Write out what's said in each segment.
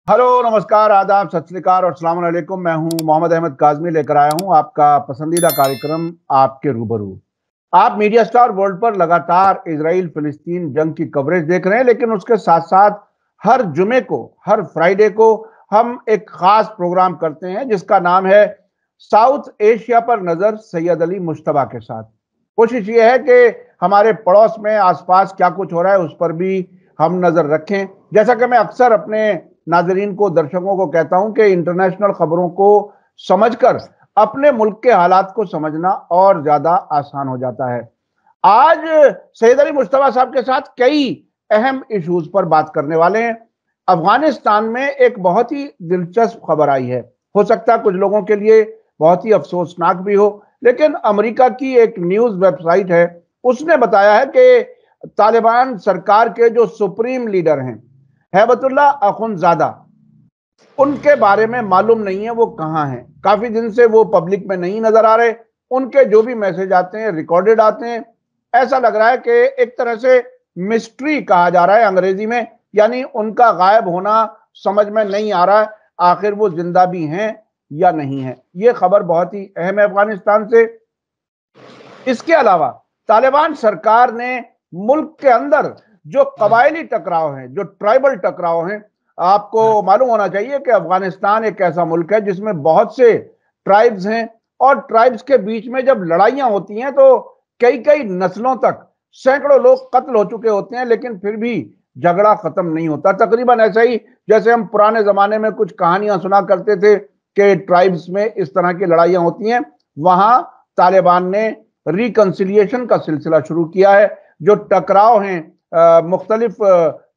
Hello, नमस्कार, आदाब, सत श्री अकाल और अस्सलाम वालेकुम। मैं हूं मोहम्मद अहमद काज़मी, लेकर आया हूं आपका पसंदीदा कार्यक्रम आपके रूबरू। आप मीडिया स्टार वर्ल्ड पर लगातार इजराइल फिलिस्तीन जंग की कवरेज देख रहे हैं, लेकिन उसके साथ साथ हर जुमे को, हर फ्राइडे को हम एक खास प्रोग्राम करते हैं जिसका नाम है साउथ एशिया पर नजर सैयद अली मुश्तबा के साथ। कोशिश ये है कि हमारे पड़ोस में आसपास क्या कुछ हो रहा है उस पर भी हम नजर रखें। जैसा कि मैं अक्सर अपने नाजरीन को, दर्शकों को कहता हूं कि इंटरनेशनल खबरों को समझकर अपने मुल्क के हालात को समझना और ज्यादा आसान हो जाता है। आज सैयद अली मुश्तबा साहब के साथ कई अहम इश्यूज पर बात करने वाले हैं। अफगानिस्तान में एक बहुत ही दिलचस्प खबर आई है। हो सकता है कुछ लोगों के लिए बहुत ही अफसोसनाक भी हो, लेकिन अमेरिका की एक न्यूज वेबसाइट है, उसने बताया है कि तालिबान सरकार के जो सुप्रीम लीडर हैं हैबतुल्ला अखुनजादा, उनके बारे में मालूम नहीं है वो कहां हैं। काफी दिन से वो पब्लिक में नहीं नजर आ रहे। उनके जो भी मैसेज आते हैं रिकॉर्डेड आते हैं। ऐसा लग रहा है कि एक तरह से मिस्ट्री कहा जा रहा है अंग्रेजी में, यानी उनका गायब होना समझ में नहीं आ रहा है, आखिर वो जिंदा भी हैं या नहीं है। ये खबर बहुत ही अहम है अफगानिस्तान से। इसके अलावा तालिबान सरकार ने मुल्क के अंदर जो कबायली टकराव हैं, जो ट्राइबल टकराव हैं, आपको मालूम होना चाहिए कि अफगानिस्तान एक ऐसा मुल्क है जिसमें बहुत से ट्राइब्स हैं, और ट्राइब्स के बीच में जब लड़ाइयां होती हैं तो कई कई नस्लों तक सैकड़ों लोग कत्ल हो चुके होते हैं, लेकिन फिर भी झगड़ा खत्म नहीं होता। तकरीबन ऐसा ही जैसे हम पुराने जमाने में कुछ कहानियां सुना करते थे कि ट्राइब्स में इस तरह की लड़ाइयां होती हैं। वहां तालिबान ने रिकंसिलिएशन का सिलसिला शुरू किया है। जो टकराव हैं मुख्तलिफ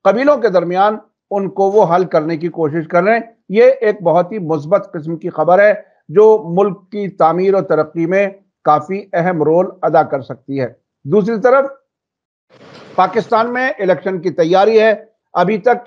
कबीलों के दरमियान, उनको वो हल करने की कोशिश कर रहे हैं। ये एक बहुत ही मुस्बत किस्म की खबर है जो मुल्क की तामीर और तरक्की में काफी अहम रोल अदा कर सकती है। दूसरी तरफ पाकिस्तान में इलेक्शन की तैयारी है। अभी तक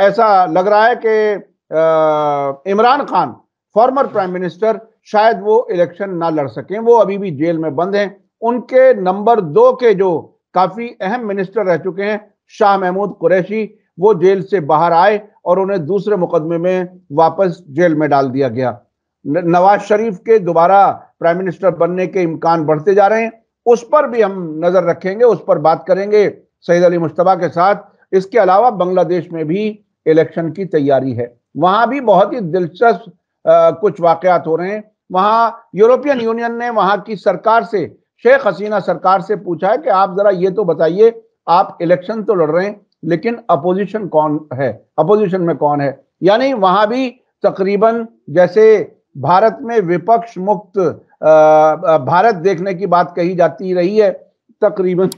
ऐसा लग रहा है कि Imran Khan, former prime minister, शायद वो इलेक्शन ना लड़ सकें। वो अभी भी जेल में बंद हैं। उनके नंबर 2 के जो काफी अहम मिनिस्टर रह चुके हैं, शाह महमूद कुरैशी, वो जेल से बाहर आए और उन्हें दूसरे मुकदमे में वापस जेल में डाल दिया गया। नवाज शरीफ के दोबारा प्राइम मिनिस्टर बनने के इम्कान बढ़ते जा रहे हैं। उस पर भी हम नजर रखेंगे, उस पर बात करेंगे सैयद अली मुश्तबा के साथ। इसके अलावा बांग्लादेश में भी इलेक्शन की तैयारी है। वहां भी बहुत ही दिलचस्प कुछ वाकयात हो रहे हैं। वहां यूरोपियन यूनियन ने वहां की सरकार से, शेख हसीना सरकार से पूछा है कि आप जरा ये तो बताइए, आप इलेक्शन तो लड़ रहे हैं लेकिन अपोजिशन कौन है, अपोजिशन में कौन है। यानी वहां भी तकरीबन जैसे भारत में विपक्ष मुक्त भारत देखने की बात कही जाती रही है, तकरीबन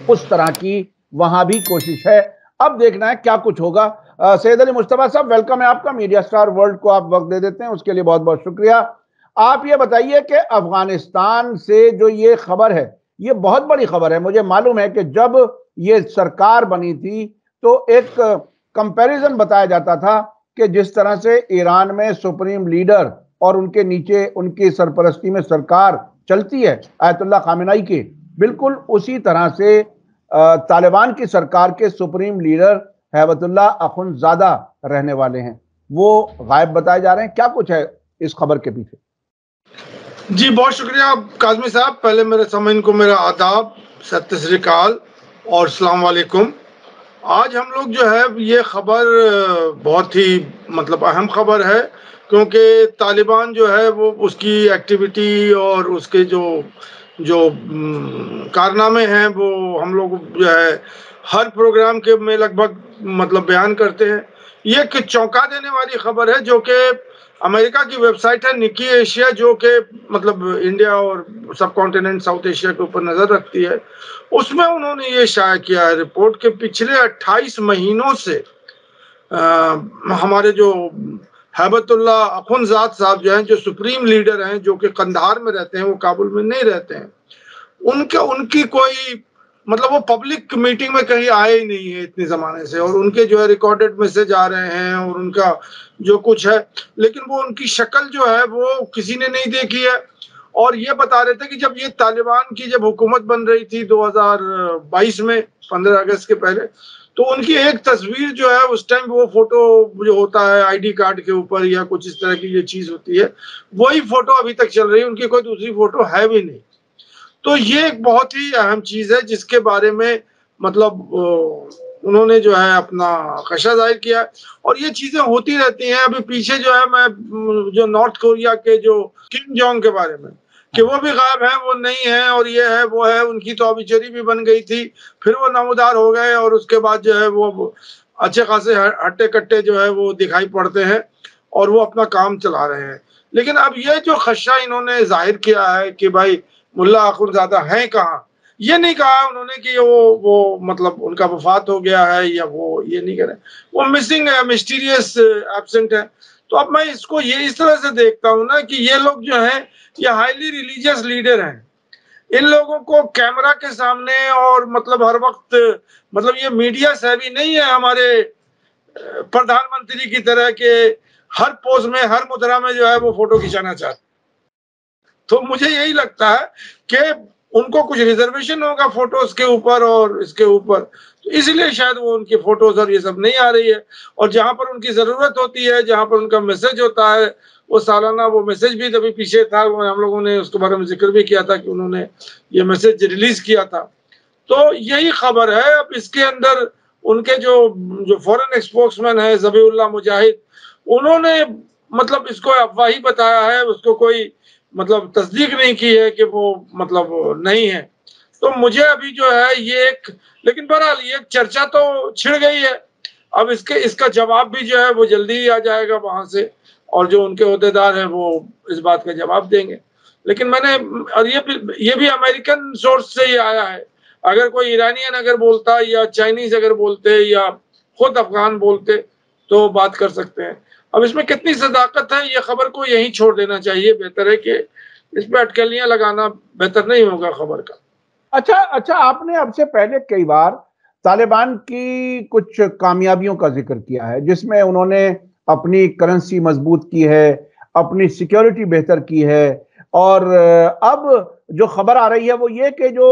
उस तरह की वहां भी कोशिश है। अब देखना है क्या कुछ होगा। सैयद अली मुश्तबा साहब, वेलकम है आपका। मीडिया स्टार वर्ल्ड को आप वक्त दे देते हैं, उसके लिए बहुत बहुत शुक्रिया। आप ये बताइए कि अफगानिस्तान से जो ये खबर है, ये बहुत बड़ी खबर है। मुझे मालूम है कि जब ये सरकार बनी थी तो एक कंपैरिजन बताया जाता था कि जिस तरह से ईरान में सुप्रीम लीडर और उनके नीचे उनकी सरपरस्ती में सरकार चलती है आयतुल्लाह खामेनेई की, बिल्कुल उसी तरह से तालिबान की सरकार के सुप्रीम लीडर हैबतुल्ला अखुनजादा रहने वाले हैं। वो गायब बताए जा रहे हैं। क्या कुछ है इस खबर के पीछे? जी, बहुत शुक्रिया काज़मी साहब। पहले मेरे सामीन को मेरा आदाब, सत श्री अकाल और अस्सलाम वालेकुम। आज हम लोग जो है ये खबर बहुत ही अहम खबर है, क्योंकि तालिबान जो है वो उसकी एक्टिविटी और उसके जो जो कारनामे हैं वो हम लोग जो है हर प्रोग्राम के में लगभग बयान करते हैं। ये एक चौंका देने वाली खबर है जो कि अमेरिका की वेबसाइट है निकी एशिया, जो कि इंडिया और सब कॉन्टिनेंट साउथ एशिया के ऊपर नज़र रखती है। उसमें उन्होंने ये शाया किया है रिपोर्ट के पिछले 28 महीनों से हमारे जो हैबतुल्ला अखुनजाद साहब जो हैं, जो सुप्रीम लीडर हैं, जो कि कंधार में रहते हैं, वो काबुल में नहीं रहते हैं, उनकी कोई वो पब्लिक मीटिंग में कहीं आए ही नहीं है इतने ज़माने से। और उनके जो है रिकॉर्डेड मैसेज आ रहे हैं और उनका जो कुछ है, लेकिन वो उनकी शक्ल जो है वो किसी ने नहीं देखी है। और ये बता रहे थे कि जब ये तालिबान की जब हुकूमत बन रही थी 2022 में, 15 अगस्त के पहले, तो उनकी एक तस्वीर जो है उस टाइम वो फोटो जो होता है आईडी कार्ड के ऊपर या कुछ इस तरह की जो चीज होती है, वही फोटो अभी तक चल रही है, उनकी कोई दूसरी फोटो है भी नहीं। तो ये एक बहुत ही अहम चीज है जिसके बारे में मतलब उन्होंने जो है अपना खदशा जाहिर किया है। और ये चीजें होती रहती हैं। अभी पीछे जो है मैं जो नॉर्थ कोरिया के जो किम जोंग के बारे में कि वो भी गायब है, वो नहीं है, और ये है वो है, उनकी तो ऑबिचरी भी बन गई थी, फिर वो नमूदार हो गए और उसके बाद जो है वो अच्छे खासे हट्टे कट्टे जो है वो दिखाई पड़ते हैं और वो अपना काम चला रहे हैं। लेकिन अब ये जो खदशा इन्होंने जाहिर किया है कि भाई मुल्ला अखुंज़ादा हैं कहाँ, ये नहीं कहा उन्होंने कि वो मतलब उनका वफात हो गया है या वो ये नहीं कह रहे, वो मिसिंग है, मिस्टीरियस एब्सेंट है। तो अब मैं इसको ये इस तरह से देखता हूँ ना कि ये लोग जो हैं ये हाईली रिलीजियस लीडर हैं। इन लोगों को कैमरा के सामने और मतलब हर वक्त मतलब ये मीडिया सेवी नहीं है हमारे प्रधानमंत्री की तरह के हर पोज में हर मुद्रा में जो है वो फोटो खिंचाना चाहते। तो मुझे यही लगता है कि उनको कुछ रिजर्वेशन होगा फोटोज के ऊपर और इसके ऊपर, तो इसलिए शायद वो उनकी फोटोज और ये सब नहीं आ रही है। और जहां पर उनकी जरूरत होती है, जहां पर उनका मैसेज होता है, वो सालाना वो मैसेज भी तभी पीछे था, हम लोगों ने उसके बारे में जिक्र भी किया था कि उन्होंने ये मैसेज रिलीज किया था। तो यही खबर है। अब इसके अंदर उनके जो जो फॉरेन एक्सपोर्ट्समैन है जबीउल्लाह मुजाहिद, उन्होंने मतलब इसको अफवाही बताया है, उसको कोई मतलब तस्दीक नहीं की है कि वो मतलब नहीं है। तो मुझे अभी जो है ये एक, लेकिन बहरहाल ये चर्चा तो छिड़ गई है। अब इसका जवाब भी जो है वो जल्दी ही आ जाएगा वहां से, और जो उनके ओहदेदार हैं वो इस बात का जवाब देंगे। लेकिन मैंने, और ये भी अमेरिकन सोर्स से ही आया है। अगर कोई ईरानियन अगर बोलता या चाइनीज अगर बोलते या खुद अफगान बोलते तो बात कर सकते हैं। अब इसमें कितनी सदाकत है, ये खबर को यहीं छोड़ देना चाहिए। बेहतर है कि इस पे अटकलियां लगाना बेहतर नहीं होगा खबर का। अच्छा, आपने अब से पहले कई बार तालिबान की कुछ कामयाबियों का जिक्र किया है, जिसमें उन्होंने अपनी करेंसी मजबूत की है, अपनी सिक्योरिटी बेहतर की है, और अब जो खबर आ रही है वो ये कि जो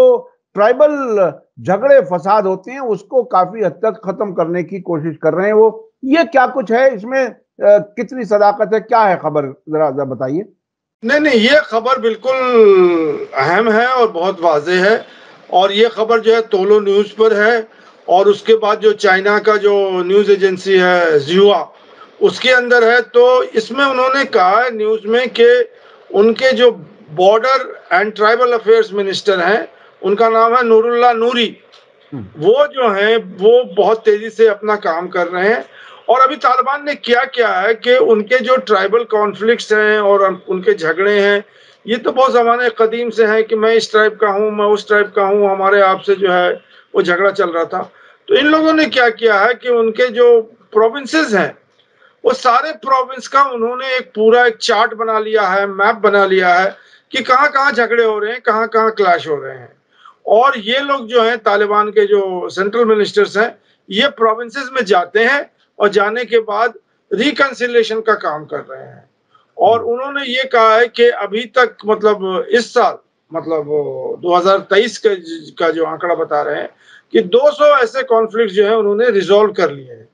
ट्राइबल झगड़े फसाद होते हैं उसको काफी हद तक खत्म करने की कोशिश कर रहे हैं वो। ये क्या कुछ है इसमें, कितनी सदाकत है, क्या है खबर, जरा बताइए। नहीं नहीं, ये खबर बिल्कुल अहम है और बहुत वाज़ेह है। और ये खबर जो है तोलो न्यूज़ पर है, और उसके बाद जो चाइना का जो न्यूज़ एजेंसी है ज़िहुआ, उसके अंदर है। तो इसमें उन्होंने कहा है न्यूज़ में कि उनके जो border and tribal affairs minister हैं, उनका नाम है नूरुल्लाह नूरी, वो जो हैं वो बहुत तेजी से अपना काम कर रहे हैं। और अभी तालिबान ने क्या किया है कि उनके जो ट्राइबल कॉन्फ्लिक्ट्स हैं और उनके झगड़े हैं, ये तो बहुत ज़माने कदीम से हैं कि मैं इस ट्राइब का हूँ, मैं उस ट्राइब का हूँ, हमारे आपसे जो है वो झगड़ा चल रहा था। तो इन लोगों ने क्या किया है कि उनके जो प्रोविंसेस हैं वो सारे प्रोविंस का उन्होंने एक पूरा एक चार्ट बना लिया है, मैप बना लिया है कि कहाँ कहाँ झगड़े हो रहे हैं, कहाँ कहाँ क्लैश हो रहे हैं। और ये लोग जो हैं तालिबान के जो सेंट्रल मिनिस्टर्स हैं, ये प्रोविंसेस में जाते हैं और जाने के बाद रिकंसिलिएशन का काम कर रहे हैं। और उन्होंने ये कहा है कि अभी तक मतलब इस साल मतलब 2023 का जो आंकड़ा बता रहे हैं कि 200 ऐसे कॉन्फ्लिक्ट जो है उन्होंने रिजॉल्व कर लिए हैं,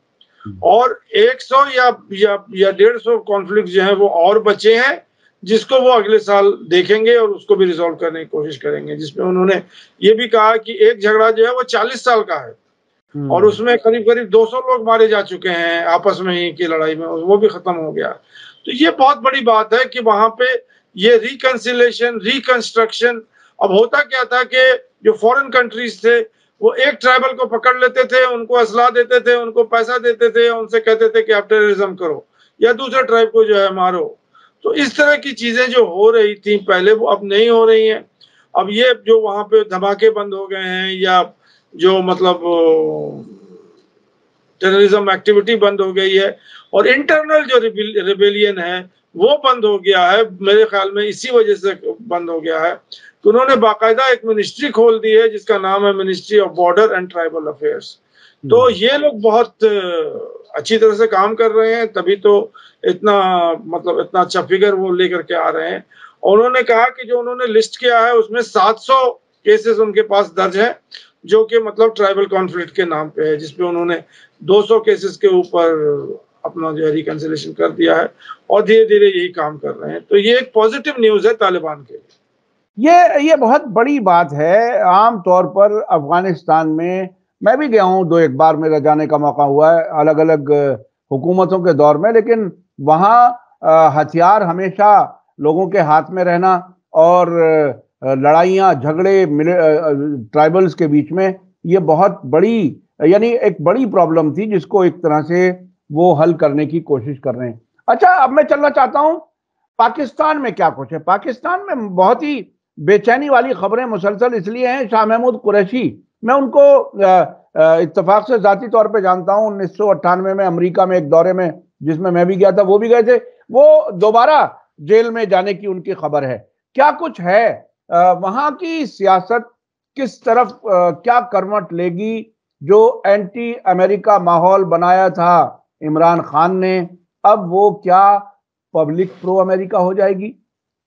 और 100 या 150 कॉन्फ्लिक्ट जो है वो और बचे हैं, जिसको वो अगले साल देखेंगे और उसको भी रिजॉल्व करने की कोशिश करेंगे। जिसमें उन्होंने ये भी कहा कि एक झगड़ा जो है वो 40 साल का है और उसमें करीब करीब 200 लोग मारे जा चुके हैं आपस में ही की लड़ाई में, वो भी खत्म हो गया। तो ये बहुत बड़ी बात है कि वहां पे ये रिकंसिलेशन, रिकंस्ट्रक्शन। अब होता क्या था कि जो फॉरेन कंट्रीज थे वो एक ट्राइबल को पकड़ लेते थे, उनको असला देते थे, उनको पैसा देते थे, उनसे कहते थे कि आप टेररिज्म करो या दूसरे ट्राइब को जो है मारो। तो इस तरह की चीजें जो हो रही थी पहले वो अब नहीं हो रही हैं। अब ये जो वहां पे धमाके बंद हो गए हैं या जो मतलब टेररिज्म एक्टिविटी बंद हो गई है और इंटरनल जो रिबेलियन है वो बंद हो गया है, मेरे ख्याल में इसी वजह से बंद हो गया है कि उन्होंने बाकायदा एक मिनिस्ट्री खोल दी है जिसका नाम है ministry of border and tribal affairs. तो ये लोग बहुत अच्छी तरह से काम कर रहे हैं, तभी तो इतना मतलब इतना अच्छा फिगर वो लेकर के आ रहे हैं। और उन्होंने कहा कि जो उन्होंने लिस्ट किया है उसमें 700 केसेस उनके पास दर्ज हैं। जो कि मतलब ट्राइबल कॉन्फ्लिक्ट के नाम पे है, जिसपे उन्होंने 200 केसेस के ऊपर अपना जो है रिकंसिलिएशन कर दिया है और धीरे धीरे यही काम कर रहे हैं। तो ये एक पॉजिटिव न्यूज है तालिबान के लिए। ये बहुत बड़ी बात है। आम तौर पर अफगानिस्तान में मैं भी गया हूं, 2 एक बार मेरा जाने का मौका हुआ है अलग अलग हुकूमतों के दौर में, लेकिन वहां हथियार हमेशा लोगों के हाथ में रहना और लड़ाइयाँ झगड़े ट्राइबल्स के बीच में, ये बहुत बड़ी यानी एक बड़ी प्रॉब्लम थी जिसको एक तरह से वो हल करने की कोशिश कर रहे हैं। अच्छा, अब मैं चलना चाहता हूं पाकिस्तान में क्या कुछ है। पाकिस्तान में बहुत ही बेचैनी वाली खबरें मुसलसल इसलिए हैं। शाह महमूद कुरैशी, मैं उनको इत्तेफाक से जाती तौर पे जानता हूं। 1998 में अमेरिका में एक दौरे में जिसमें मैं भी गया था, वो भी गए थे, वो दोबारा जेल में जाने की उनकी खबर है। क्या कुछ है वहां की सियासत किस तरफ क्या करवट लेगी? जो एंटी अमेरिका माहौल बनाया था इमरान खान ने, अब वो क्या पब्लिक प्रो अमेरिका हो जाएगी?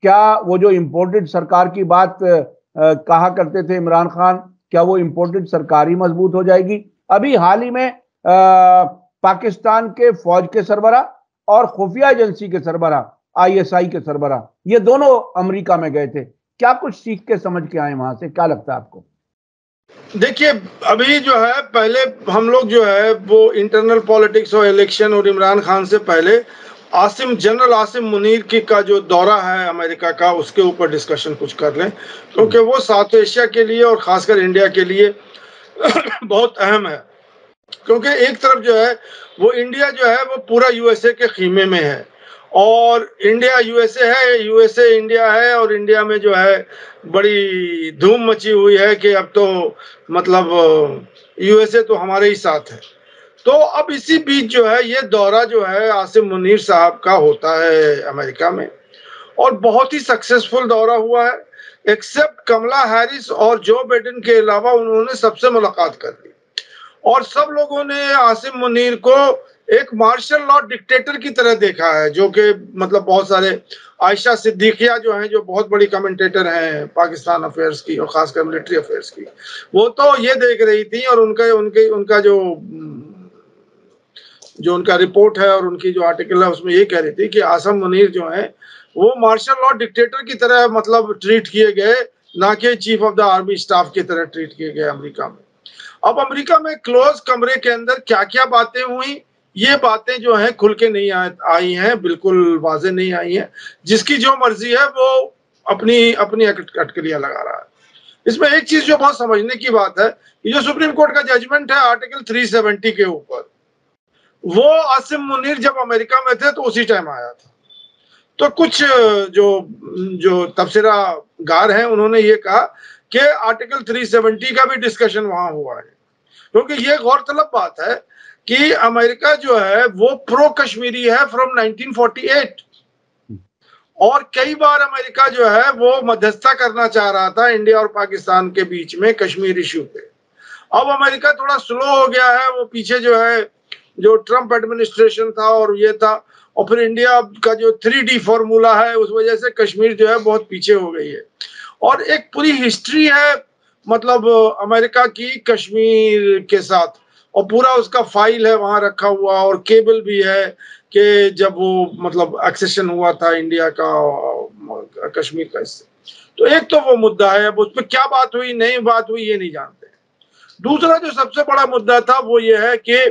क्या वो जो इंपोर्टेड सरकार की बात कहा करते थे इमरान खान, क्या वो इंपोर्टेड सरकार ही मजबूत हो जाएगी? अभी हाल ही में पाकिस्तान के फौज के सरबरा और खुफिया एजेंसी के सरबरा, आईएसआई के सरबरा, ये दोनों अमेरिका में गए थे। क्या कुछ सीख के समझ के आए वहां से? क्या लगता है आपको? देखिए, अभी जो है पहले हम लोग जो है वो इंटरनल पॉलिटिक्स और इलेक्शन और इमरान खान से पहले जनरल आसिम मुनीर की का जो दौरा है अमेरिका का, उसके ऊपर डिस्कशन कुछ कर लें, क्योंकि वो साउथ एशिया के लिए और खासकर इंडिया के लिए बहुत अहम है। क्योंकि एक तरफ जो है वो इंडिया जो है वो पूरा यूएसए के खीमे में है, और इंडिया यूएसए है, यूएसए इंडिया है, और इंडिया में जो है बड़ी धूम मची हुई है कि अब तो मतलब यूएसए तो हमारे ही साथ है। तो अब इसी बीच जो है ये दौरा जो है आसिम मुनीर साहब का होता है अमेरिका में, और बहुत ही सक्सेसफुल दौरा हुआ है। एक्सेप्ट कमला हैरिस और जो बाइडेन के अलावा उन्होंने सबसे मुलाकात कर ली, और सब लोगों ने आसिम मुनीर को एक मार्शल लॉ डिक्टेटर की तरह देखा है, जो कि मतलब बहुत सारे आयशा सिद्दीकिया जो हैं, जो बहुत बड़ी कमेंटेटर हैं पाकिस्तान अफेयर्स की और खासकर मिलिट्री अफेयर्स की, वो तो ये देख रही थी, और उनका जो उनका रिपोर्ट है और उनकी जो आर्टिकल है उसमें ये कह रही थी कि आसिम मुनीर जो है वो मार्शल लॉ डिक्टेटर की तरह मतलब ट्रीट किए गए, ना कि chief of the army staff की तरह ट्रीट किए गए अमेरिका में। अब अमेरिका में क्लोज कमरे के अंदर क्या क्या बातें हुई, ये बातें जो हैं खुल के नहीं आई हैं, बिल्कुल वाजे नहीं आई हैं। जिसकी जो मर्जी है वो अपनी अपनी अटकलियां लगा रहा है। इसमें एक चीज जो बहुत समझने की बात है, ये जो सुप्रीम कोर्ट का जजमेंट है आर्टिकल 370 के ऊपर, वो आसिम मुनीर जब अमेरिका में थे तो उसी टाइम आया था। तो कुछ जो जो तबसरा गार हैं उन्होंने ये कहा कि आर्टिकल 370 का भी डिस्कशन वहां हुआ है, क्योंकि ये गौरतलब बात है कि अमेरिका जो है वो प्रो कश्मीरी है फ्रॉम 1948, और कई बार अमेरिका जो है वो मध्यस्थता करना चाह रहा था इंडिया और पाकिस्तान के बीच में कश्मीर इश्यू पे। अब अमेरिका थोड़ा स्लो हो गया है, वो पीछे जो है जो ट्रंप एडमिनिस्ट्रेशन था और ये था, और फिर इंडिया का जो 3D फॉर्मूला है उस वजह से कश्मीर जो है बहुत पीछे हो गई है। और एक पूरी हिस्ट्री है मतलब अमेरिका की कश्मीर के साथ, और पूरा उसका फाइल है वहां रखा हुआ, और केबल भी है कि जब वो मतलब एक्सेशन हुआ था इंडिया का कश्मीर का इससे। तो एक तो वो मुद्दा है, अब उस पर क्या बात हुई नहीं बात हुई ये नहीं जानते। दूसरा जो सबसे बड़ा मुद्दा था वो ये है कि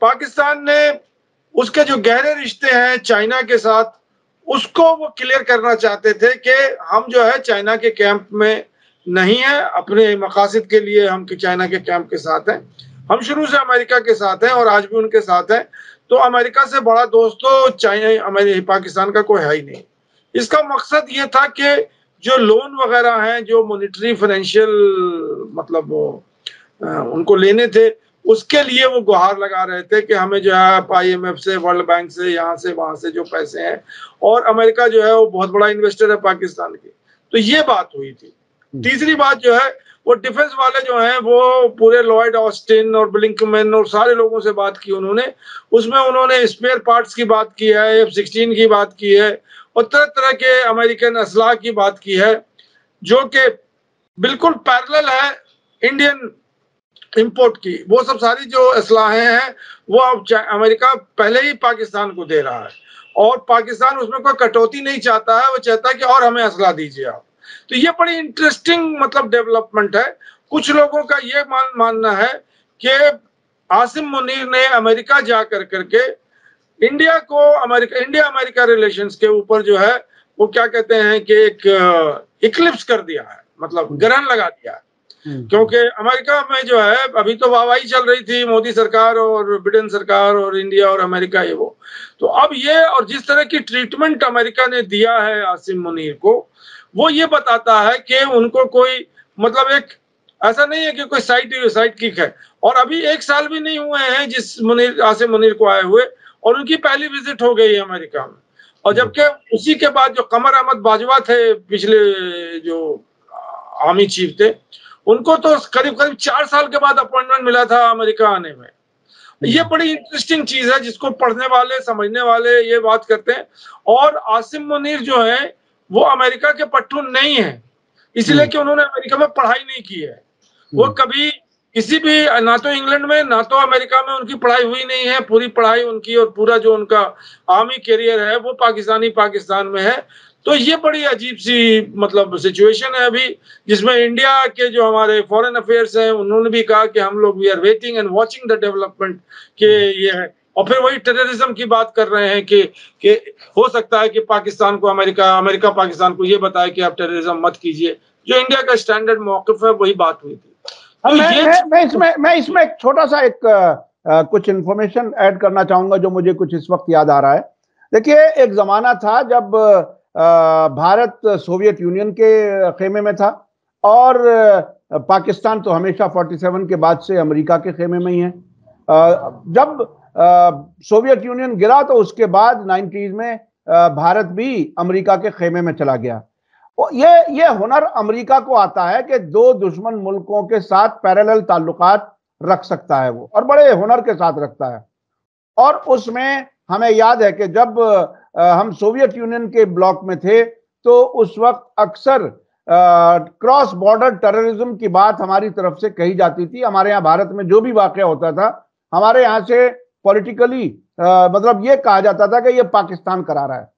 पाकिस्तान ने उसके जो गहरे रिश्ते हैं चाइना के साथ, उसको वो क्लियर करना चाहते थे कि हम जो है चाइना के कैंप में नहीं है, अपने मकासद के लिए हम चाइना के कैंप के साथ हैं। हम शुरू से अमेरिका के साथ हैं और आज भी उनके साथ हैं। तो अमेरिका से बड़ा दोस्त तो चाइना पाकिस्तान का कोई है ही नहीं। इसका मकसद ये था कि जो लोन वगैरह हैं, जो मॉनिटरी फाइनेंशियल मतलब उनको लेने थे, उसके लिए वो गुहार लगा रहे थे कि हमें जो है IMF से, वर्ल्ड बैंक से, यहाँ से वहां से जो पैसे हैं, और अमेरिका जो है वो बहुत बड़ा इन्वेस्टर है पाकिस्तान की। तो ये बात हुई थी। तीसरी बात जो है वो डिफेंस वाले जो हैं वो पूरे लॉयड ऑस्टिन और ब्लिंकमैन और सारे लोगों से बात की उन्होंने, उसमें उन्होंने स्पेयर पार्ट्स की बात की है, F-16 की बात की है, और तरह तरह के अमेरिकन असलाह की बात की है, जो कि बिल्कुल पैरेलल है इंडियन इंपोर्ट की, वो सब सारी जो असलाहें हैं वो अब अमेरिका पहले ही पाकिस्तान को दे रहा है और पाकिस्तान उसमें कोई कटौती नहीं चाहता है, वो चाहता है कि और हमें असला दीजिए आप। तो ये बड़ी इंटरेस्टिंग मतलब डेवलपमेंट है। कुछ लोगों का ये मानना है कि आसिम मुनीर ने अमेरिका जा करके इंडिया अमेरिका रिलेशंस के ऊपर जो है वो क्या कहते हैं कि एक इक्लिप्स कर दिया है, मतलब ग्रहण लगा दिया है। क्योंकि अमेरिका में जो है अभी तो वाहवाही चल रही थी मोदी सरकार और बिडेन सरकार और इंडिया और अमेरिका ये वो, तो अब ये और जिस तरह की ट्रीटमेंट अमेरिका ने दिया है आसिम मुनीर को, वो ये बताता है कि उनको कोई मतलब एक ऐसा नहीं है कि कोई साइड किक है। और अभी 1 साल भी नहीं हुए हैं आसिम मुनीर को आए हुए और उनकी पहली विजिट हो गई है अमेरिका में। और जबकि उसी के बाद जो कमर अहमद बाजवा थे पिछले जो आर्मी चीफ थे, उनको तो करीब 4 साल के बाद अपॉइंटमेंट मिला था अमेरिका आने में। ये बड़ी इंटरेस्टिंग चीज है जिसको पढ़ने वाले समझने वाले ये बात करते हैं। और आसिम मुनीर जो है वो अमेरिका के पट्टू नहीं है, इसलिए कि उन्होंने अमेरिका में पढ़ाई नहीं की है। वो कभी किसी भी ना तो इंग्लैंड में ना तो अमेरिका में उनकी पढ़ाई हुई नहीं है। पूरी पढ़ाई उनकी और पूरा जो उनका आर्मी करियर है वो पाकिस्तान में है। तो ये बड़ी अजीब सी मतलब सिचुएशन है अभी, जिसमें इंडिया के जो हमारे फॉरेन अफेयर्स हैं उन्होंने भी कहा कि हम लोग we are waiting and watching the development के ये है। और फिर वही टेररिज्म की बात कर रहे हैं कि हो सकता है कि पाकिस्तान को अमेरिका पाकिस्तान को ये बताए कि आप टेररिज्म मत कीजिए। जो इंडिया का स्टैंडर्ड मौक़िफ़ है वही बात हुई थी। तो मैं इसमें एक छोटा सा कुछ इंफॉर्मेशन ऐड करना चाहूंगा जो मुझे कुछ इस वक्त याद आ रहा है। देखिए, एक जमाना था जब भारत सोवियत यूनियन के खेमे में था और पाकिस्तान तो हमेशा 47 के बाद से अमेरिका के खेमे में ही है। जब सोवियत यूनियन गिरा तो उसके बाद 90s में भारत भी अमेरिका के खेमे में चला गया। ये हुनर अमेरिका को आता है कि दो दुश्मन मुल्कों के साथ पैरेलल ताल्लुकात रख सकता है वो, और बड़े हुनर के साथ रखता है। और उसमें हमें याद है कि जब हम सोवियत यूनियन के ब्लॉक में थे तो उस वक्त अक्सर क्रॉस बॉर्डर टेररिज्म की बात हमारी तरफ से कही जाती थी। हमारे यहाँ भारत में जो भी वाकया होता था हमारे यहाँ से पॉलिटिकली मतलब ये कहा जाता था कि ये पाकिस्तान करा रहा है।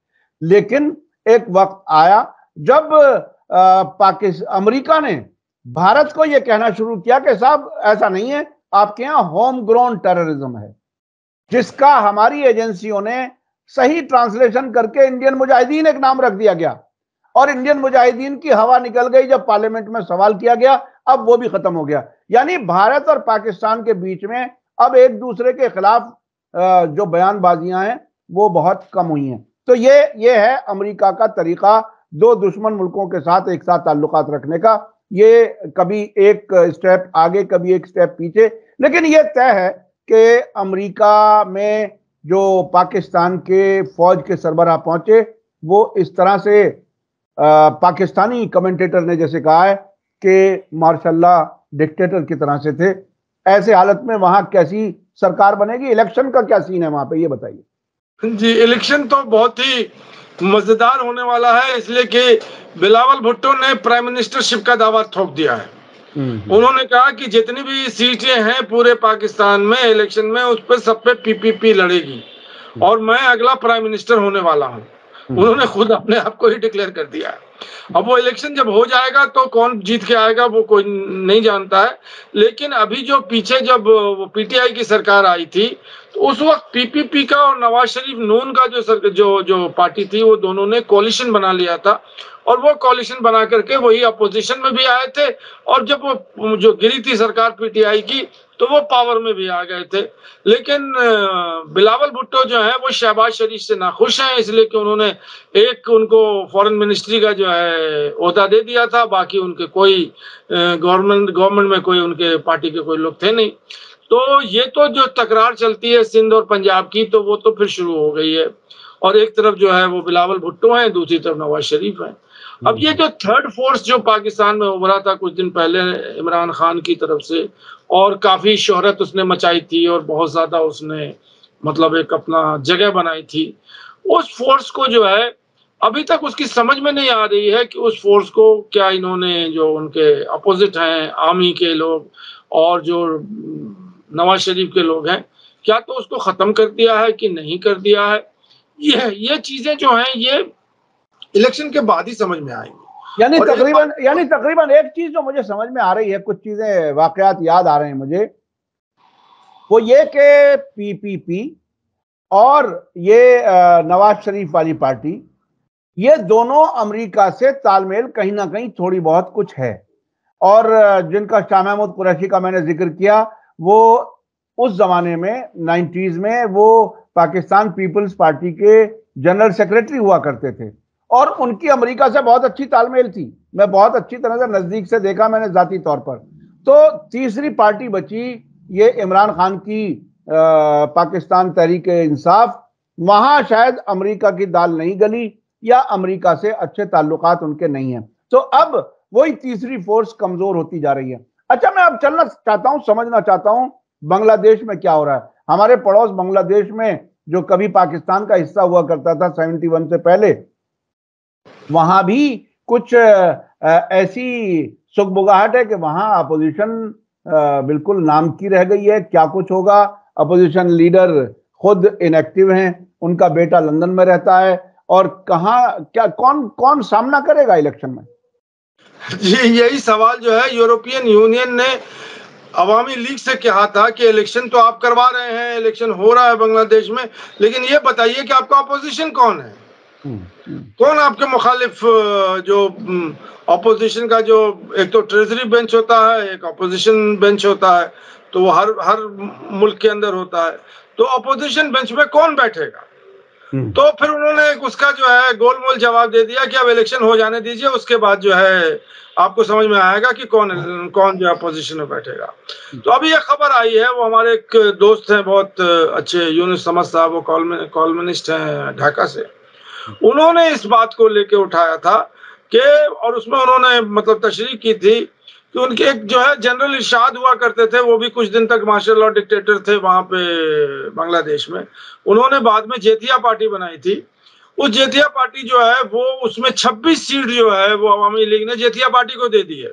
लेकिन एक वक्त आया जब अमेरिका ने भारत को यह कहना शुरू किया कि साहब ऐसा नहीं है, आपके यहां होम ग्रोन टेररिज्म है, जिसका हमारी एजेंसियों ने सही ट्रांसलेशन करके इंडियन मुजाहिदीन एक नाम रख दिया गया। और इंडियन मुजाहिदीन की हवा निकल गई जब पार्लियामेंट में सवाल किया गया, अब वो भी खत्म हो गया। यानी भारत और पाकिस्तान के बीच में अब एक दूसरे के खिलाफ जो बयानबाजियां हैं वो बहुत कम हुई हैं। तो ये है अमेरिका का तरीका दो दुश्मन मुल्कों के साथ एक साथ ताल्लुकात रखने का। ये कभी एक स्टेप आगे कभी एक स्टेप पीछे, लेकिन ये तय है कि अमेरिका में जो पाकिस्तान के फौज के सरबराह पहुंचे वो इस तरह से पाकिस्तानी कमेंटेटर ने जैसे कहा है कि मार्शल्लाह डिक्टेटर की तरह से थे। ऐसे हालत में वहां कैसी सरकार बनेगी? इलेक्शन का क्या सीन है वहां पे, ये बताइए। जी, इलेक्शन तो बहुत ही मजेदार होने वाला है, इसलिए कि बिलावल भुट्टो ने प्राइम मिनिस्टरशिप का दावा ठोक दिया है। उन्होंने कहा कि जितनी भी सीटें हैं पूरे पाकिस्तान में इलेक्शन में उस पर सब पे पीपीपी लड़ेगी और मैं अगला प्राइम मिनिस्टर होने वाला हूं। उन्होंने खुद अपने आप को ही डिक्लेयर कर दिया है। अब वो इलेक्शन जब हो जाएगा तो कौन जीत के आएगा वो कोई नहीं जानता है। लेकिन अभी जो पीछे जब वो पीटीआई की सरकार आई थी तो उस वक्त पीपीपी का और नवाज शरीफ नून का जो पार्टी थी वो दोनों ने कोalition बना लिया था और वो कोalition बना करके वही अपोजिशन में भी आए थे और जब वो जो गिरी थी सरकार पीटीआई की तो वो पावर में भी आ गए थे। लेकिन बिलावल भुट्टो जो है वो शहबाज शरीफ से नाखुश हैं, इसलिए कि उन्होंने उनको फॉरेन मिनिस्ट्री का जो है ओहदा दे दिया था, बाकी उनके कोई गवर्नमेंट में कोई उनके पार्टी के कोई लोग थे नहीं। तो ये तो जो तकरार चलती है सिंध और पंजाब की तो वो तो फिर शुरू हो गई है और एक तरफ जो है वो बिलावल भुट्टो है, दूसरी तरफ नवाज शरीफ है। अब ये जो थर्ड फोर्स जो पाकिस्तान में उभरा था कुछ दिन पहले इमरान खान की तरफ से और काफी शोहरत उसने मचाई थी और बहुत ज्यादा उसने मतलब एक अपना जगह बनाई थी, उस फोर्स को जो है अभी तक उसकी समझ में नहीं आ रही है कि उस फोर्स को क्या इन्होंने, जो उनके अपोजिट हैं आर्मी के लोग और जो नवाज शरीफ के लोग हैं, क्या तो उसको खत्म कर दिया है कि नहीं कर दिया है। ये चीजें जो हैं ये इलेक्शन के बाद ही समझ में आएंगी। यानी तकरीबन एक चीज जो मुझे समझ में आ रही है, कुछ चीजें वाकयात याद आ रहे हैं मुझे, वो ये कि पीपीपी और ये नवाज शरीफ वाली पार्टी, ये दोनों अमेरिका से तालमेल कहीं ना कहीं थोड़ी बहुत कुछ है। और जिनका शाह महमूद कुरैशी का मैंने जिक्र किया, वो उस जमाने में 90s में वो पाकिस्तान पीपल्स पार्टी के जनरल सेक्रेटरी हुआ करते थे और उनकी अमेरिका से बहुत अच्छी तालमेल थी। मैं बहुत अच्छी तरह से नजदीक से देखा मैंने जाती तौर पर। तो तीसरी पार्टी बची ये इमरान खान की पाकिस्तान तहरीक इंसाफ। वहां शायद अमेरिका की दाल नहीं गली या अमेरिका से अच्छे ताल्लुकात उनके नहीं हैं। तो अब वही तीसरी फोर्स कमजोर होती जा रही है। अच्छा, मैं अब चलना चाहता हूं, समझना चाहता हूं बांग्लादेश में क्या हो रहा है। हमारे पड़ोस बांग्लादेश में, जो कभी पाकिस्तान का हिस्सा हुआ करता था 71 से पहले, वहां भी कुछ ऐसी सुगबुगाहट है कि वहां अपोजिशन बिल्कुल नाम की रह गई है। क्या कुछ होगा, अपोजिशन लीडर खुद इनएक्टिव हैं, उनका बेटा लंदन में रहता है, और कहां क्या कौन सामना करेगा इलेक्शन में? जी, यही सवाल जो है यूरोपियन यूनियन ने अवामी लीग से कहा था कि इलेक्शन तो आप करवा रहे हैं, इलेक्शन हो रहा है बांग्लादेश में, लेकिन ये बताइए कि आपका अपोजिशन कौन है, कौन आपके मुखालिफ। जो अपोजिशन का जो एक तो ट्रेजरी बेंच होता है, एक अपोजिशन बेंच होता है, तो वो हर मुल्क के अंदर होता है। तो अपोजिशन बेंच में कौन बैठेगा? तो फिर उन्होंने उसका जो है गोलमोल जवाब दे दिया कि अब इलेक्शन हो जाने दीजिए, उसके बाद जो है आपको समझ में आएगा कि कौन जो अपोजिशन में बैठेगा। तो अभी ये खबर आई है, वो हमारे एक दोस्त हैं बहुत अच्छे, यूनुस समद साहब, वो कॉलमनिस्ट हैं ढाका से, उन्होंने इस बात को लेके उठाया था कि, और उसमें उन्होंने मतलब तशरीह की थी कि उनके एक जो है जनरल इरशाद हुआ करते थे, वो भी कुछ दिन तक मार्शल लॉ डिक्टेटर थे वहां पे बांग्लादेश में। उन्होंने बाद में जेतिया पार्टी बनाई थी। उस जेतिया पार्टी जो है वो, उसमें 26 सीट जो है वो अवामी लीग ने जेतिया पार्टी को दे दी है।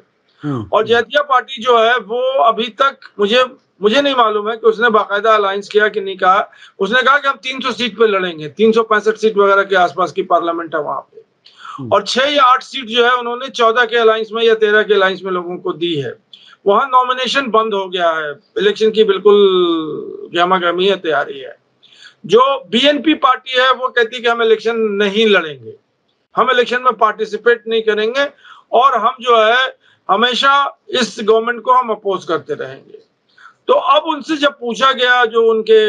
और जेतिया पार्टी जो है वो अभी तक मुझे नहीं मालूम है कि उसने बाकायदा अलायंस किया कि नहीं कहा। उसने कहा कि हम 300 सीट पे लड़ेंगे, 365 सीट वगैरह के आसपास की पार्लियामेंट है वहां पे, और 6 या 8 सीट जो है उन्होंने 14 के अलायंस में या 13 के अलायंस में लोगों को दी है। वहां नॉमिनेशन बंद हो गया है, इलेक्शन की बिल्कुल गहमा-गहमी है, तैयारी है। जो बीएनपी पार्टी है वो कहती है कि हम इलेक्शन नहीं लड़ेंगे, हम इलेक्शन में पार्टिसिपेट नहीं करेंगे, और हम जो है हमेशा इस गवर्नमेंट को हम अपोज करते रहेंगे। तो अब उनसे जब पूछा गया, जो उनके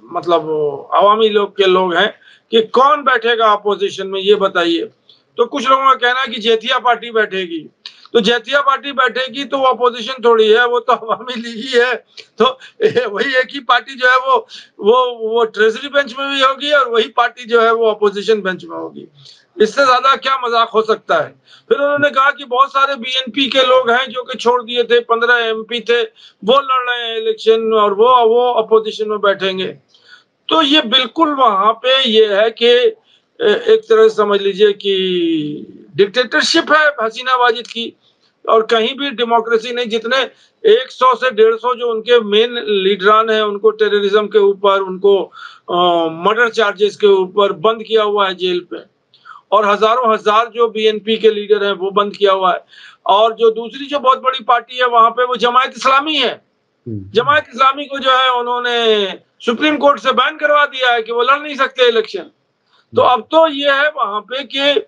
मतलब अवामी लोग हैं, कि कौन बैठेगा अपोजिशन में, ये बताइए, तो कुछ लोगों का कहना है कि जेतिया पार्टी बैठेगी। तो जेतिया पार्टी बैठेगी तो वो अपोजिशन थोड़ी है, वो तो अवामी लीग ही है। तो वही एक ही पार्टी जो है वो ट्रेजरी बेंच में भी होगी, और वही पार्टी जो है वो अपोजिशन बेंच में होगी। इससे ज्यादा क्या मजाक हो सकता है। फिर उन्होंने कहा कि बहुत सारे बीएनपी के लोग हैं जो कि छोड़ दिए थे, 15 एमपी थे, वो लड़ रहे हैं इलेक्शन, और वो अपोजिशन में बैठेंगे। तो ये बिल्कुल वहां पे ये है कि एक तरह से समझ लीजिए कि डिक्टेटरशिप है हसीना वाजिद की, और कहीं भी डेमोक्रेसी नहीं। जितने 100 से 150 जो उनके मेन लीडरान हैं, उनको टेररिज्म के ऊपर, उनको मर्डर चार्जेस के ऊपर बंद किया हुआ है जेल पे, और हजारों हजार जो बीएनपी के लीडर हैं वो बंद किया हुआ है। और जो दूसरी जो बहुत बड़ी पार्टी है वहां पे, वो जमायत इस्लामी है। जमायत इस्लामी को जो है उन्होंने सुप्रीम कोर्ट से बैन करवा दिया है कि वो लड़ नहीं सकते इलेक्शन। तो अब तो ये है वहां पे कि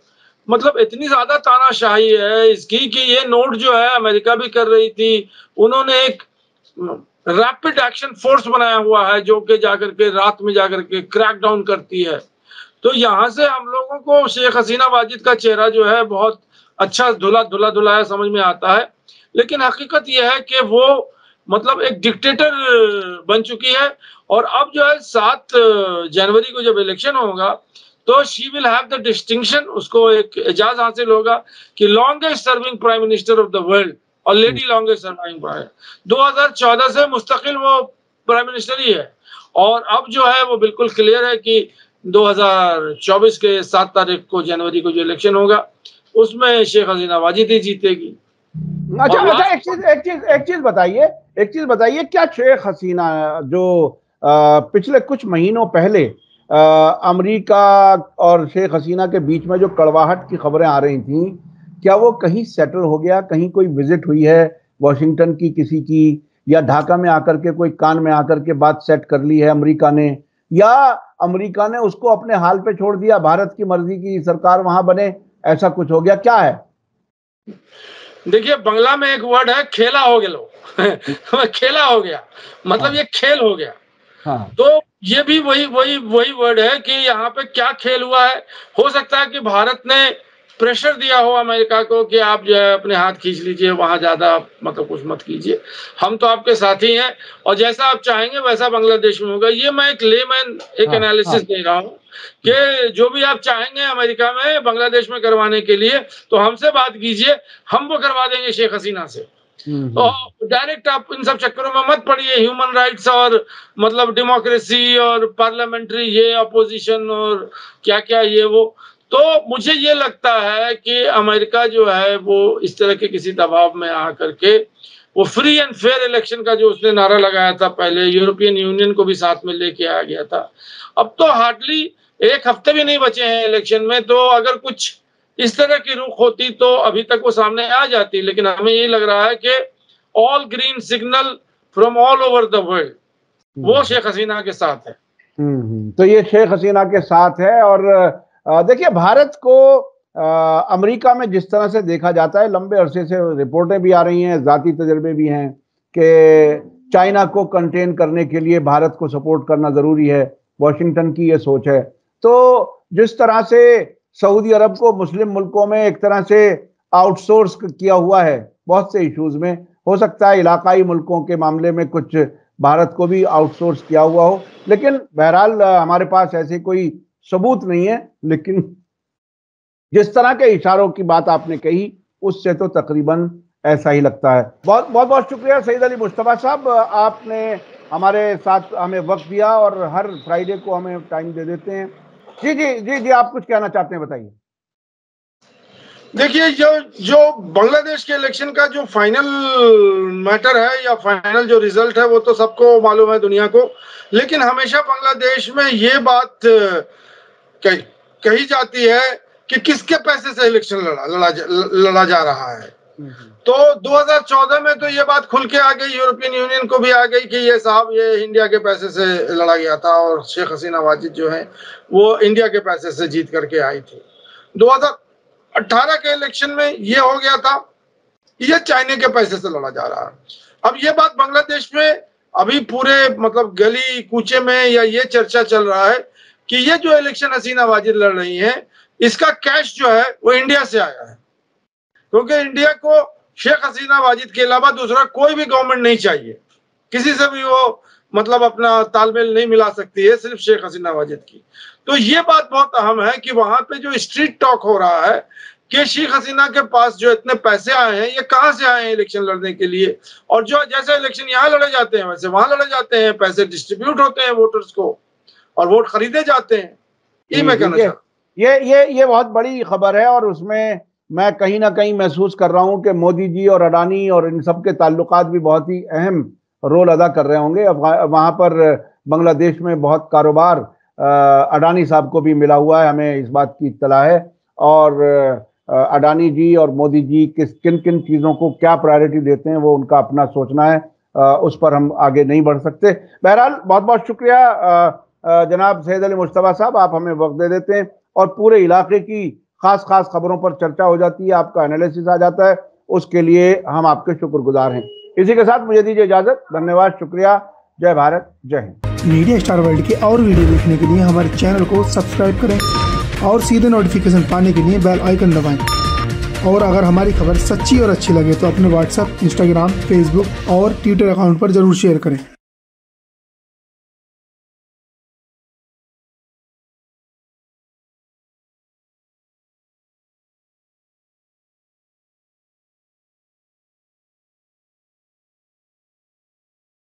मतलब इतनी ज्यादा तानाशाही है इसकी कि ये नोट जो है अमेरिका भी कर रही थी, उन्होंने एक रैपिड एक्शन फोर्स बनाया हुआ है जो कि जाकर के रात में जाकर के क्रैक डाउन करती है। तो यहाँ से हम लोगों को शेख हसीना वाजिद का चेहरा जो है बहुत अच्छा धुलाया समझ में आता है, लेकिन हकीकत यह है कि वो मतलब एक डिक्टेटर बन चुकी है। और अब जो है 7 जनवरी को जब इलेक्शन होगा तो she will have the distinction, उसको एक एजाज हासिल होगा कि longest serving prime minister of the world, और लेडी लॉन्गेस्ट सर्विंग प्राइम। 2014 से मुस्तकिल वो प्राइम मिनिस्टर ही है, और अब जो है वो बिल्कुल क्लियर है कि 2024 के 7 तारीख को, जनवरी को जो इलेक्शन होगा उसमें शेख हसीना वाजिद ही जीतेगी। अच्छा, एक चीज बताइए, क्या शेख हसीना जो पिछले कुछ महीनों पहले अमेरिका और शेख हसीना के बीच में जो कड़वाहट की खबरें आ रही थी, क्या वो कहीं सेटल हो गया? कहीं कोई विजिट हुई है वॉशिंगटन की किसी की, या ढाका में आकर के कोई कान में आकर के बात सेट कर ली है अमेरिका ने, या अमेरिका ने उसको अपने हाल पे छोड़ दिया, भारत की मर्जी की सरकार वहां बने, ऐसा कुछ हो गया? क्या है? देखिए, बंगला में एक वर्ड है, खेला हो गया लो खेला हो गया, मतलब ये खेल हो गया। हाँ। तो ये भी वही वर्ड है कि यहाँ पे क्या खेल हुआ है। हो सकता है कि भारत ने प्रेशर दिया हो अमेरिका को कि आप जो है अपने हाथ खींच लीजिए, वहां ज्यादा मतलब कुछ मत कीजिए, हम तो आपके साथी हैं और जैसा आप चाहेंगे वैसा बांग्लादेश में होगा। ये मैं एक लेमैन एनालिसिस दे रहा हूँ कि जो भी आप चाहेंगे अमेरिका में बांग्लादेश में करवाने के लिए तो हमसे बात कीजिए, हम वो करवा देंगे शेख हसीना से। तो डायरेक्ट आप इन सब चक्करों में मत पड़िए, ह्यूमन राइट्स और मतलब डेमोक्रेसी और पार्लियामेंट्री ये अपोजिशन और क्या क्या ये वो। तो मुझे ये लगता है कि अमेरिका जो है वो इस तरह के किसी दबाव में आकर के वो फ्री एंड फेयर इलेक्शन का जो उसने नारा लगाया था पहले, यूरोपियन यूनियन को भी साथ में लेके आ गया था। अब तो हार्डली एक हफ्ते भी नहीं बचे हैं इलेक्शन में, तो अगर कुछ इस तरह की रुख होती तो अभी तक वो सामने आ जाती। लेकिन हमें ये लग रहा है कि all green signal from all over the world वो शेख हसीना के साथ है। तो ये शेख हसीना के साथ है। और देखिए, भारत को अमेरिका में जिस तरह से देखा जाता है, लंबे अरसे से रिपोर्टें भी आ रही हैं, जाती तजर्बे भी हैं कि चाइना को कंटेन करने के लिए भारत को सपोर्ट करना जरूरी है। वॉशिंगटन की ये सोच है। तो जिस तरह से सऊदी अरब को मुस्लिम मुल्कों में एक तरह से आउटसोर्स किया हुआ है बहुत से इश्यूज में, हो सकता है इलाकाई मुल्कों के मामले में कुछ भारत को भी आउटसोर्स किया हुआ हो, लेकिन बहरहाल हमारे पास ऐसे कोई सबूत नहीं है। लेकिन जिस तरह के इशारों की बात आपने कही उससे तो तकरीबन ऐसा ही लगता है। बहुत बहुत शुक्रिया सईद अली मुस्तफा साहब, आपने हमारे साथ हमें वक्त दिया और हर फ्राइडे को हमें टाइम दे देते हैं। जी, आप कुछ कहना चाहते हैं, बताइए। देखिए, जो बांग्लादेश के इलेक्शन का जो फाइनल मैटर है या फाइनल जो रिजल्ट है वो तो सबको मालूम है, दुनिया को। लेकिन हमेशा बांग्लादेश में ये बात कही जाती है कि किसके पैसे से इलेक्शन लड़ा जा रहा है। तो 2014 में तो ये बात खुल के आ गई, यूरोपियन यूनियन को भी आ गई कि ये साहब ये इंडिया के पैसे से लड़ा गया था और शेख हसीना वाजिद जो है वो इंडिया के पैसे से जीत करके आई थी। 2018 के इलेक्शन में ये हो गया था, ये चाइना के पैसे से लड़ा जा रहा है। अब ये बात बांग्लादेश में अभी पूरे मतलब गली कूचे में या ये चर्चा चल रहा है कि ये जो इलेक्शन हसीना वाजिद लड़ रही है इसका कैश जो है वो इंडिया से आया है, क्योंकि इंडिया को शेख हसीना वाजिद के अलावा दूसरा कोई भी गवर्नमेंट नहीं चाहिए, किसी से भी वो मतलब अपना तालमेल नहीं मिला सकती है, सिर्फ शेख हसीना वाजिद की। तो ये बात बहुत अहम है कि वहां पे जो स्ट्रीट टॉक हो रहा है कि शेख हसीना के पास जो इतने पैसे आए हैं ये कहां से आए हैं इलेक्शन लड़ने के लिए, और जो जैसे इलेक्शन यहाँ लड़े जाते हैं वैसे वहां लड़े जाते हैं, पैसे डिस्ट्रीब्यूट होते हैं वोटर्स को और वोट खरीदे जाते हैं। ये मैं कहना चाहता हूँ। ये बहुत बड़ी खबर है और उसमें मैं कहीं ना कहीं महसूस कर रहा हूं कि मोदी जी और अडानी और इन सब के ताल्लुकात भी बहुत ही अहम रोल अदा कर रहे होंगे। वहां पर बांग्लादेश में बहुत कारोबार अडानी साहब को भी मिला हुआ है, हमें इस बात की इत्तला है। और अडानी जी और मोदी जी किन किन चीज़ों को क्या प्रायोरिटी देते हैं वो उनका अपना सोचना है, उस पर हम आगे नहीं बढ़ सकते। बहरहाल बहुत बहुत शुक्रिया जनाब सईद अली मुस्तफा साहब, आप हमें वक्त दे देते हैं और पूरे इलाके की खास खबरों पर चर्चा हो जाती है, आपका एनालिसिस आ जाता है, उसके लिए हम आपके शुक्रगुजार हैं। इसी के साथ मुझे दीजिए इजाजत। धन्यवाद, शुक्रिया, जय भारत, जय हिंद। मीडिया स्टार वर्ल्ड के और वीडियो देखने के लिए हमारे चैनल को सब्सक्राइब करें और सीधे नोटिफिकेशन पाने के लिए बेल आइकन दबाएं। और अगर हमारी खबर सच्ची और अच्छी लगे तो अपने व्हाट्सएप, इंस्टाग्राम, फेसबुक और ट्विटर अकाउंट पर जरूर शेयर करें।